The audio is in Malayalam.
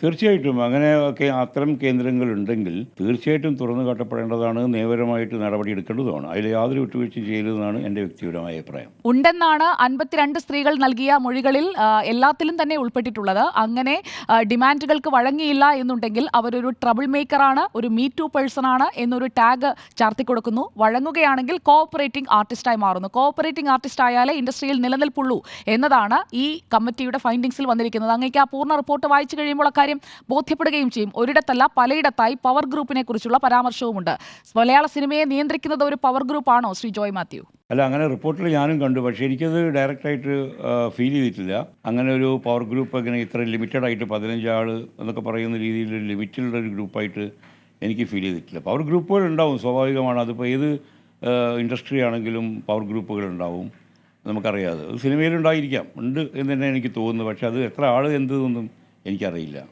തീർച്ചയായിട്ടും അങ്ങനെയൊക്കെ അത്തരം കേന്ദ്രങ്ങളുണ്ടെങ്കിൽ തീർച്ചയായിട്ടും തുറന്നു കാട്ടപ്പെടേണ്ടതാണ്, നിയമപരമായിട്ട് നടപടിയെടുക്കേണ്ടതുമാണ്. അതിൽ യാതൊരു വിട്ടുവീഴ്ചയും ചെയ്യരുതെന്നാണ് എൻ്റെ വ്യക്തിപരമായ അഭിപ്രായം. ഉണ്ടെന്നാണ് 52 സ്ത്രീകൾ നൽകിയ മൊഴികളിൽ എല്ലാത്തിലും തന്നെ ഉൾപ്പെട്ടിട്ടുള്ളത്. അങ്ങനെ ഡിമാൻഡുകൾക്ക് വഴങ്ങിയില്ല എന്നുണ്ടെങ്കിൽ അവരൊരു ട്രബിൾ മേക്കറാണ്, ഒരു മീ ടു പേഴ്സൺ ആണ് എന്നൊരു ടാഗ് ചാർത്തിക്കൊടുക്കുന്നു. വഴങ്ങുകയാണെങ്കിൽ കോഓപ്പറേറ്റിംഗ് ആർട്ടിസ്റ്റായി മാറുന്നു. കോഓപ്പറേറ്റിംഗ് ആർട്ടിസ്റ്റ് ആയാലേ ഇൻഡസ്ട്രിയിൽ നിലനിൽപ്പുള്ളൂ എന്നതാണ് ഈ കമ്മിറ്റിയുടെ ഫൈൻഡിങ്സിൽ വന്നിരിക്കുന്നത്. അങ്ങേക്ക് ആ പൂർണ്ണ റിപ്പോർട്ട് വായിച്ചു കഴിയുമ്പോൾ അക്കാര്യം ബോധ്യപ്പെടുകയും ചെയ്യും. ഒരിടത്തല്ല പലയിടത്തായി പവർ ഗ്രൂപ്പിനെ കുറിച്ചുള്ള പരാമർശവുമുണ്ട്. മലയാള സിനിമയെ നിയന്ത്രിക്കുന്നത് ഒരു പവർ ഗ്രൂപ്പാണോ ശ്രീ ജോയ് മാത്യു? അല്ല, അങ്ങനെ റിപ്പോർട്ടിൽ ഞാനും കണ്ടു. പക്ഷേ എനിക്കത് ഡയറക്റ്റായിട്ട് ഫീൽ ചെയ്തിട്ടില്ല. അങ്ങനെ ഒരു പവർ ഗ്രൂപ്പ് അങ്ങനെ ഇത്ര ലിമിറ്റഡ് ആയിട്ട് 15 ആൾ എന്നൊക്കെ പറയുന്ന രീതിയിൽ ലിമിറ്റുള്ള ഒരു ഗ്രൂപ്പായിട്ട് എനിക്ക് ഫീൽ ചെയ്തിട്ടില്ല. പവർ ഗ്രൂപ്പുകൾ ഉണ്ടാവും, സ്വാഭാവികമാണ്. അതിപ്പോൾ ഏത് ഇൻഡസ്ട്രി ആണെങ്കിലും പവർ ഗ്രൂപ്പുകൾ ഉണ്ടാവും, നമുക്കറിയാതെ. സിനിമയിലുണ്ടായിരിക്കാം, ഉണ്ട് എന്ന് തന്നെ എനിക്ക് തോന്നുന്നു. പക്ഷേ അത് എത്ര ആൾ എന്തെന്നൊന്നും എനിക്കറിയില്ല.